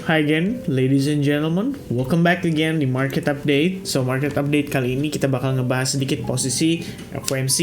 Hi again, ladies and gentlemen. Welcome back again di Market Update. So, Market Update kali ini kita bakal ngebahas sedikit posisi FOMC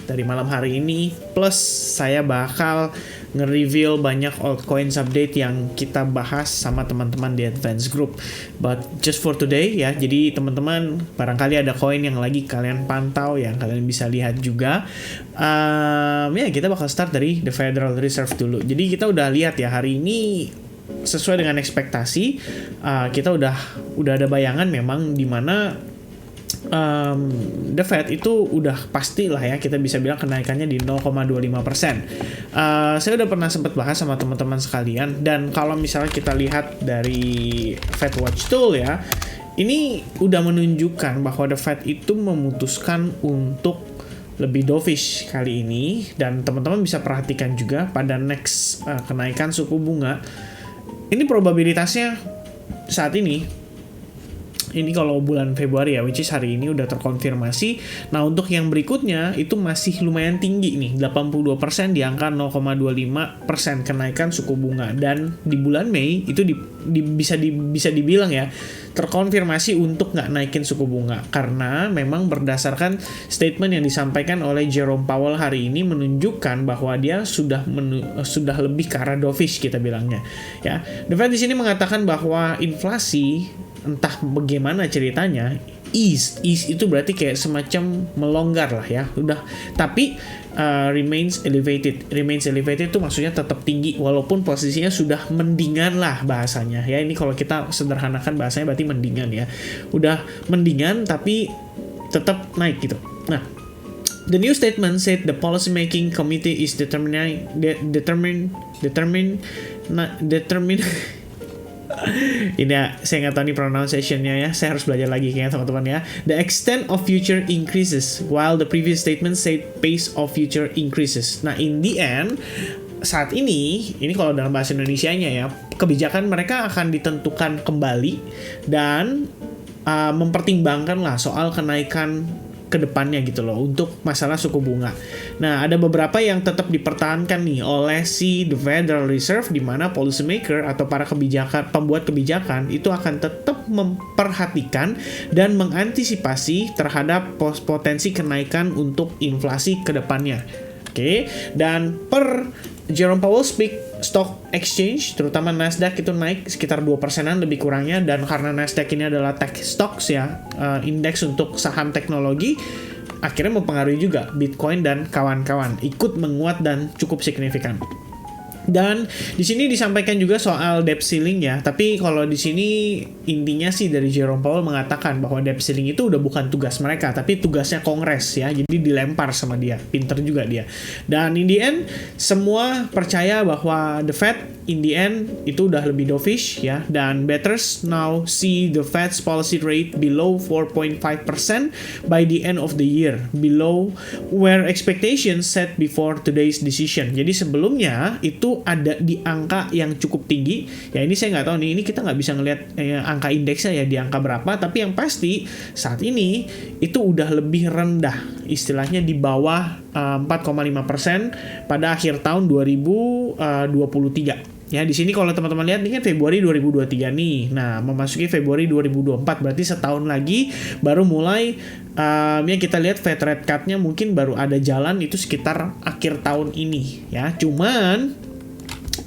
dari malam hari ini. Plus, saya bakal nge-reveal banyak altcoins update yang kita bahas sama teman-teman di Advance Group. But just for today ya, jadi teman-teman barangkali ada koin yang lagi kalian pantau, yang kalian bisa lihat juga. Ya, kita bakal start dari The Federal Reserve dulu. Jadi kita udah lihat ya hari ini sesuai dengan ekspektasi, kita udah ada bayangan memang di mana the Fed itu udah pasti lah ya, kita bisa bilang kenaikannya di 0,25%. Saya udah pernah sempat bahas sama teman-teman sekalian, dan kalau misalnya kita lihat dari Fed Watch Tool ya, ini udah menunjukkan bahwa the Fed itu memutuskan untuk lebih dovish kali ini, dan teman-teman bisa perhatikan juga pada next kenaikan suku bunga. Ini probabilitasnya saat ini kalau bulan Februari ya, which is hari ini udah terkonfirmasi. Nah, untuk yang berikutnya itu masih lumayan tinggi nih, 82% di angka 0,25% kenaikan suku bunga. Dan di bulan Mei itu bisa dibilang ya, terkonfirmasi untuk nggak naikin suku bunga. Karena memang berdasarkan statement yang disampaikan oleh Jerome Powell hari ini menunjukkan bahwa dia sudah lebih ke arah dovish kita bilangnya. Ya, The Fed di sini mengatakan bahwa inflasi entah bagaimana ceritanya, ease itu berarti kayak semacam melonggar lah ya, udah, tapi remains elevated itu maksudnya tetap tinggi walaupun posisinya sudah mendingan lah bahasanya ya. Ini kalau kita sederhanakan bahasanya berarti mendingan ya, udah mendingan tapi tetap naik gitu. Nah, the new statement said the policy making committee is determine ini ya, saya nggak tahu nih pronunciation-nya ya, saya harus belajar lagi kayaknya teman-teman ya. The extent of future increases, while the previous statement said pace of future increases. Nah, in the end, saat ini kalau dalam bahasa Indonesianya ya, kebijakan mereka akan ditentukan kembali dan mempertimbangkan lah soal kenaikan kedepannya gitu loh untuk masalah suku bunga. Nah, ada beberapa yang tetap dipertahankan nih oleh si The Federal Reserve, di mana policymaker atau para pembuat kebijakan itu akan tetap memperhatikan dan mengantisipasi terhadap potensi kenaikan untuk inflasi kedepannya. Oke, dan per Jerome Powell speak, stock exchange terutama Nasdaq itu naik sekitar 2%-an lebih kurangnya, dan karena Nasdaq ini adalah tech stocks ya, indeks untuk saham teknologi, akhirnya mempengaruhi juga Bitcoin dan kawan-kawan ikut menguat dan cukup signifikan. Dan di sini disampaikan juga soal debt ceiling ya. Tapi kalau di sini intinya sih dari Jerome Powell mengatakan bahwa debt ceiling itu udah bukan tugas mereka, tapi tugasnya Kongres ya. Jadi dilempar sama dia. Pinter juga dia. Dan in the end semua percaya bahwa the Fed in the end itu udah lebih dovish ya. Dan bettors now see the Fed's policy rate below 4.5% by the end of the year, below where expectations set before today's decision. Jadi sebelumnya itu ada di angka yang cukup tinggi ya. Ini saya nggak tahu nih, ini kita nggak bisa ngelihat angka indeksnya ya di angka berapa, tapi yang pasti saat ini itu udah lebih rendah, istilahnya di bawah 4,5% pada akhir tahun 2023. Ya, di sini kalau teman-teman lihat ini kan Februari 2023 nih. Nah, memasuki Februari 2024, berarti setahun lagi baru mulai ya kita lihat Fed rate cut-nya mungkin baru ada jalan itu sekitar akhir tahun ini ya. Cuman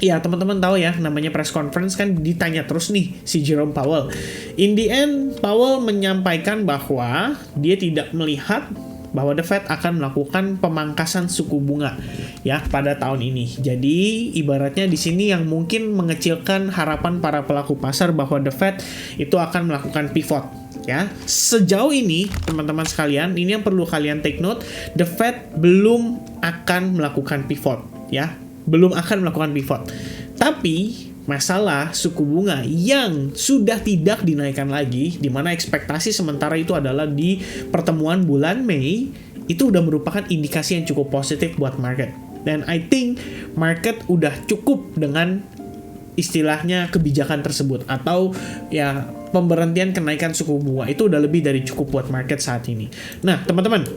ya teman-teman tahu ya, namanya press conference kan ditanya terus nih si Jerome Powell. In the end, Powell menyampaikan bahwa dia tidak melihat bahwa the Fed akan melakukan pemangkasan suku bunga ya pada tahun ini. Jadi ibaratnya di sini yang mungkin mengecilkan harapan para pelaku pasar bahwa the Fed itu akan melakukan pivot ya. Sejauh ini teman-teman sekalian, ini yang perlu kalian take note, the Fed belum akan melakukan pivot ya. Belum akan melakukan pivot. Tapi masalah suku bunga yang sudah tidak dinaikkan lagi, di mana ekspektasi sementara itu adalah di pertemuan bulan Mei, itu udah merupakan indikasi yang cukup positif buat market. Dan I think market udah cukup dengan istilahnya kebijakan tersebut, atau ya pemberhentian kenaikan suku bunga itu udah lebih dari cukup buat market saat ini. Nah, teman-teman,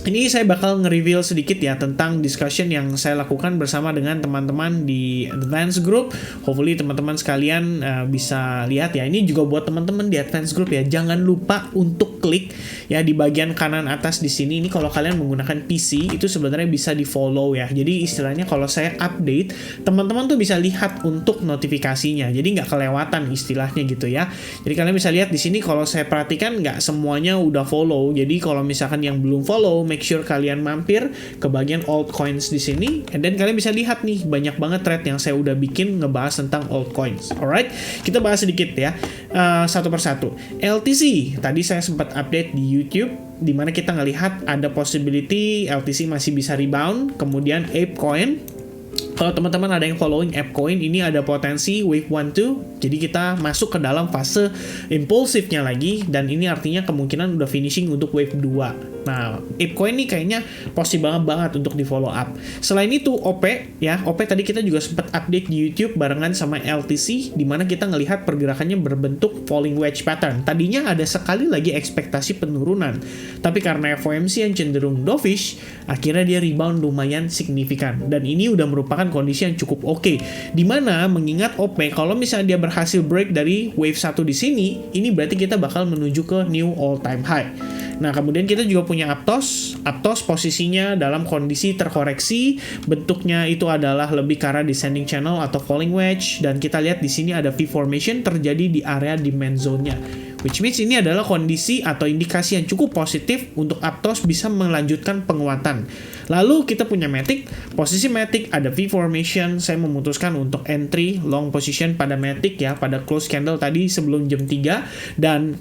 Ini saya bakal nge-reveal sedikit ya tentang discussion yang saya lakukan bersama dengan teman-teman di Advance Group. Hopefully teman-teman sekalian bisa lihat ya. Ini juga buat teman-teman di Advance Group ya. Jangan lupa untuk klik ya di bagian kanan atas di sini. Ini kalau kalian menggunakan PC itu sebenarnya bisa di-follow ya. Jadi istilahnya kalau saya update, teman-teman tuh bisa lihat untuk notifikasinya. Jadi nggak kelewatan istilahnya gitu ya. Jadi kalian bisa lihat di sini kalau saya perhatikan nggak semuanya udah follow. Jadi kalau misalkan yang belum follow, make sure kalian mampir ke bagian altcoins di sini, and then kalian bisa lihat nih banyak banget thread yang saya udah bikin ngebahas tentang altcoins. Alright, kita bahas sedikit ya satu persatu. LTC tadi saya sempat update di YouTube, dimana kita ngelihat ada possibility LTC masih bisa rebound. Kemudian ApeCoin, kalau teman-teman ada yang following ApeCoin, ini ada potensi wave 1-2, jadi kita masuk ke dalam fase impulsifnya lagi, dan ini artinya kemungkinan udah finishing untuk wave 2. Nah, ApeCoin ini kayaknya possible banget untuk di follow up. Selain itu, OP ya, OP tadi kita juga sempat update di YouTube barengan sama LTC, di mana kita ngelihat pergerakannya berbentuk falling wedge pattern. Tadinya ada sekali lagi ekspektasi penurunan, tapi karena FOMC yang cenderung dovish, akhirnya dia rebound lumayan signifikan, dan ini udah merupakan kondisi yang cukup oke. Dimana mengingat OP, kalau misalnya dia berhasil break dari wave 1 di sini, ini berarti kita bakal menuju ke new all time high. Nah, kemudian kita juga punya Aptos. Aptos posisinya dalam kondisi terkoreksi, bentuknya itu adalah lebih ke arah descending channel atau falling wedge, dan kita lihat di sini ada V formation terjadi di area demand zone-nya. Which means ini adalah kondisi atau indikasi yang cukup positif untuk Aptos bisa melanjutkan penguatan. Lalu kita punya Matic, posisi Matic ada V formation, saya memutuskan untuk entry long position pada Matic ya, pada close candle tadi sebelum jam 3, dan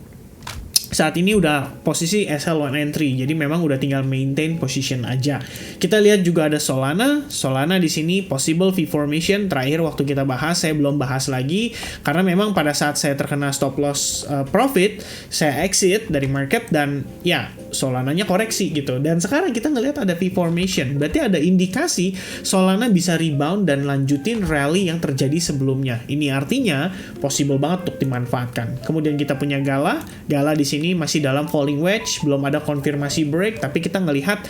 saat ini udah posisi SL1 entry, jadi memang udah tinggal maintain position aja. Kita lihat juga ada Solana. Solana di sini possible V formation. Terakhir waktu kita bahas, saya belum bahas lagi karena memang pada saat saya terkena stop loss profit, saya exit dari market, dan ya Solananya koreksi gitu. Dan sekarang kita ngelihat ada V formation, berarti ada indikasi Solana bisa rebound dan lanjutin rally yang terjadi sebelumnya. Ini artinya possible banget untuk dimanfaatkan. Kemudian kita punya Gala. Gala di sini masih dalam falling wedge, belum ada konfirmasi break, tapi kita ngelihat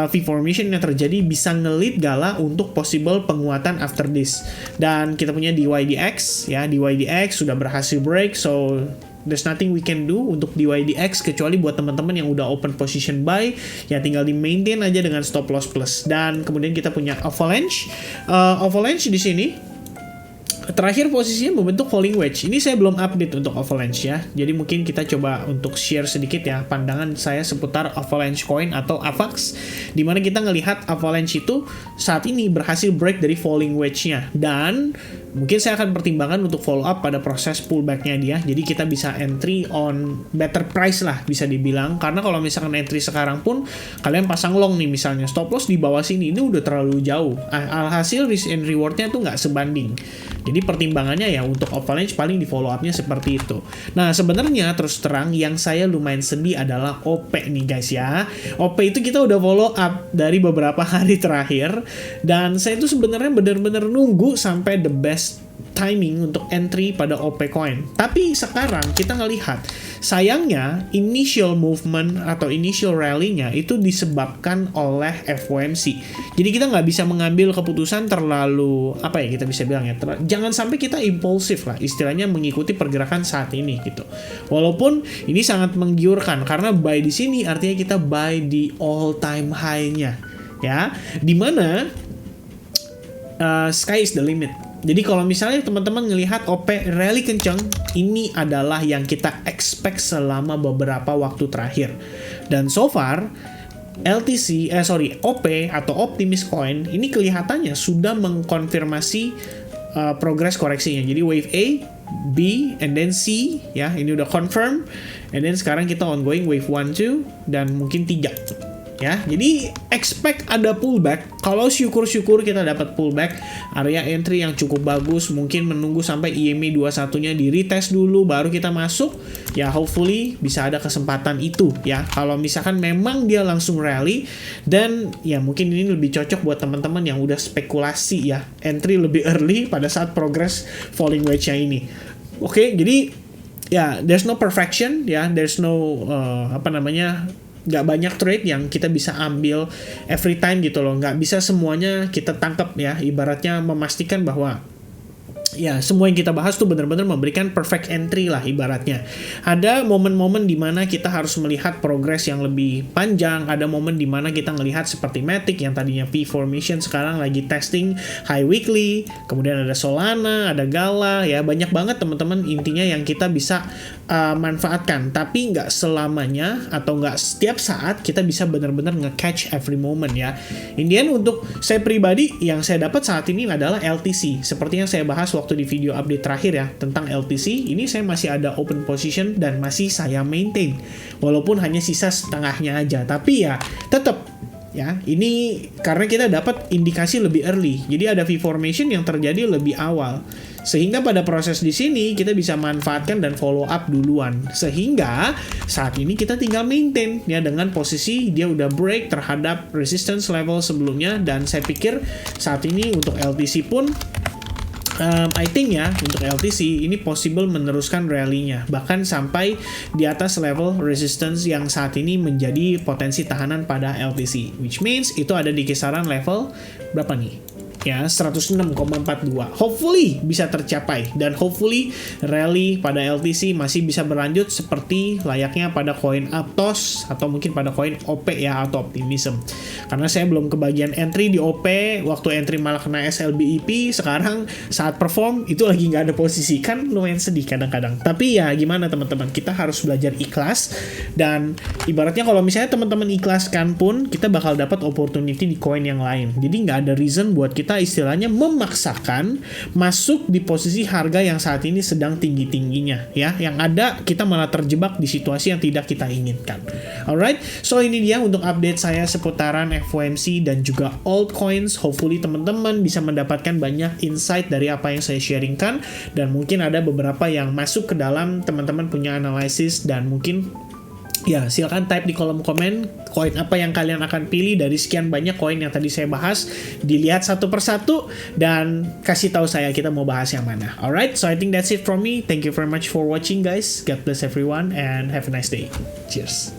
V formation yang terjadi bisa nge-lead Gala untuk possible penguatan after this. Dan kita punya DYDX ya, DYDX sudah berhasil break, so there's nothing we can do untuk DYDX kecuali buat teman-teman yang udah open position buy ya tinggal di maintain aja dengan stop loss plus. Dan kemudian kita punya Avalanche. Avalanche di sini terakhir posisinya membentuk falling wedge. Ini saya belum update untuk Avalanche ya. Jadi mungkin kita coba untuk share sedikit ya pandangan saya seputar Avalanche Coin atau AVAX, dimana kita ngelihat Avalanche itu saat ini berhasil break dari falling wedge-nya, dan mungkin saya akan pertimbangkan untuk follow up pada proses pullback-nya dia. Jadi kita bisa entry on better price lah bisa dibilang, karena kalau misalkan entry sekarang pun kalian pasang long nih misalnya, stop loss di bawah sini, ini udah terlalu jauh. Alhasil risk and reward-nya tuh nggak sebanding. Jadi pertimbangannya ya untuk Avalanche paling di follow up-nya seperti itu. Nah, sebenarnya terus terang yang saya lumayan sedih adalah OP nih guys ya. OP itu kita udah follow up dari beberapa hari terakhir, dan saya itu sebenarnya benar-benar nunggu sampai the best timing untuk entry pada OP Coin. Tapi sekarang kita ngelihat, sayangnya initial movement atau initial rally-nya itu disebabkan oleh FOMC. Jadi kita nggak bisa mengambil keputusan terlalu, apa ya kita bisa bilang ya, jangan sampai kita impulsif lah, istilahnya mengikuti pergerakan saat ini gitu. Walaupun ini sangat menggiurkan karena buy di sini artinya kita buy di all time high-nya ya, dimana sky is the limit. Jadi kalau misalnya teman-teman ngelihat OP rally kencang, ini adalah yang kita expect selama beberapa waktu terakhir. Dan so far OP atau Optimism Coin ini kelihatannya sudah mengkonfirmasi progres koreksinya. Jadi wave A, B, and then C ya, ini udah confirm. And then sekarang kita ongoing wave 1, 2 dan mungkin 3. Ya, jadi expect ada pullback. Kalau syukur-syukur kita dapat pullback, area entry yang cukup bagus, mungkin menunggu sampai IMA 21-nya di retest dulu baru kita masuk. Ya, hopefully bisa ada kesempatan itu ya. Kalau misalkan memang dia langsung rally, dan ya mungkin ini lebih cocok buat teman-teman yang udah spekulasi ya, entry lebih early pada saat progress falling wedge-nya ini. Oke, jadi ya there's no perfection ya, there's no nggak banyak trade yang kita bisa ambil every time gitu loh, nggak bisa semuanya kita tangkap ya, ibaratnya memastikan bahwa ya semua yang kita bahas tuh benar-benar memberikan perfect entry lah ibaratnya. Ada momen-momen di mana kita harus melihat progres yang lebih panjang, ada momen di mana kita melihat seperti Matic yang tadinya V formation sekarang lagi testing high weekly, kemudian ada Solana, ada Gala, ya banyak banget teman-teman intinya yang kita bisa manfaatkan, tapi nggak selamanya atau nggak setiap saat kita bisa benar-benar nge-catch every moment ya. Indian untuk saya pribadi yang saya dapat saat ini adalah LTC, seperti yang saya bahas waktu di video update terakhir ya tentang LTC. Ini saya masih ada open position dan masih saya maintain walaupun hanya sisa setengahnya aja, tapi ya tetap ya ini karena kita dapat indikasi lebih early, jadi ada V formation yang terjadi lebih awal, sehingga pada proses di sini kita bisa manfaatkan dan follow up duluan, sehingga saat ini kita tinggal maintain ya dengan posisi dia udah break terhadap resistance level sebelumnya. Dan saya pikir saat ini untuk LTC pun I think ya untuk LTC ini possible meneruskan rally-nya bahkan sampai di atas level resistance yang saat ini menjadi potensi tahanan pada LTC, which means itu ada di kisaran level berapa nih? Ya 106,42. Hopefully bisa tercapai dan hopefully rally pada LTC masih bisa berlanjut seperti layaknya pada koin Aptos atau mungkin pada koin OP ya atau Optimism. Karena saya belum kebagian entry di OP, waktu entry malah kena SLBEP, sekarang saat perform itu lagi nggak ada posisi, kan lumayan sedih kadang-kadang. Tapi ya gimana teman-teman, kita harus belajar ikhlas, dan ibaratnya kalau misalnya teman-teman ikhlaskan pun kita bakal dapat opportunity di koin yang lain. Jadi nggak ada reason buat kita istilahnya memaksakan masuk di posisi harga yang saat ini sedang tinggi-tingginya ya, yang ada kita malah terjebak di situasi yang tidak kita inginkan. Alright, so ini dia untuk update saya seputaran FOMC dan juga altcoins. Hopefully teman-teman bisa mendapatkan banyak insight dari apa yang saya sharingkan, dan mungkin ada beberapa yang masuk ke dalam teman-teman punya analisis, dan mungkin ya silakan type di kolom komen koin apa yang kalian akan pilih dari sekian banyak koin yang tadi saya bahas. Dilihat satu persatu dan kasih tahu saya kita mau bahas yang mana. Alright, so I think that's it from me. Thank you very much for watching guys. God bless everyone and have a nice day. Cheers.